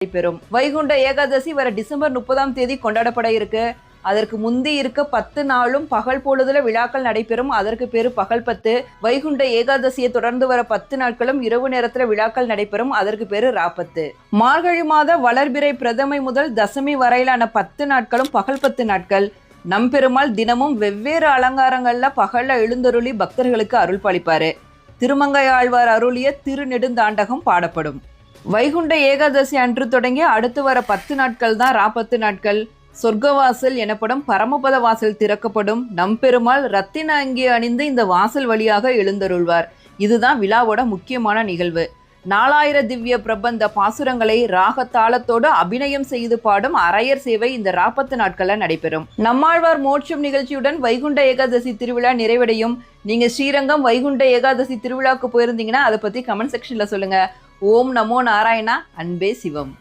நடைபெறும். வைகுண்ட ஏகாதசி வர டிசம்பர் 30 கொண்டாடப்பட இருக்கு. அதற்கு முந்தி இருக்க 10 நாளும் பகல் பொழுதுல விழாக்கள் நடைபெறும். அதற்கு பேரு பகல் 10. வைகுண்ட ஏகாதசியை தொடர்ந்து வர 10 நாட்களும் இரவு நேரத்துல விழாக்கள் நடைபெறும். அதற்கு பேரு ராபத்து. மார்கழி மாத வளர்பிறை பிரதமை முதல் தசமி வரையிலான 10 நாட்களும் பகல் 10 நாட்கள். நம்பெருமாள் தினமும் வெவ்வேறு அலங்காரங்கள்ல பகல்ல எழுந்தருளி பக்தர்களுக்கு அருள் பாலிப்பாரு. திருமங்கை ஆழ்வார் அருளிய திருநெடுந்தாண்டகம் பாடப்படும். வைகுண்ட ஏகாதசி அன்று தொடங்கி அடுத்து வர 10 நாட்கள் தான் ராபத்து நாட்கள். சொர்க்கவாசல் எனப்படும் பரமபத வாசல் திறக்கப்படும். நம்பெருமாள் ரத்தின அங்கி அணிந்து இந்த வாசல் வழியாக எழுந்தருள்வார். இதுதான் விழாவோட முக்கியமான நிகழ்வு. 4000 திவ்ய பிரபந்த பாசுரங்களை ராகத்தாளத்தோடு அபிநயம் செய்து பாடும் அரையர் சேவை இந்த ராபத்து நாட்கள்ல நடைபெறும். நம்மாழ்வார் மோட்சம் நிகழ்ச்சியுடன் வைகுண்ட ஏகாதசி திருவிழா நிறைவடையும். நீங்க ஸ்ரீரங்கம் வைகுண்ட ஏகாதசி திருவிழாவுக்கு போயிருந்தீங்கன்னா அதை பத்தி கமெண்ட் செக்ஷன்ல சொல்லுங்க. ஓம் நமோ நாராயணா. அன்பே சிவம்.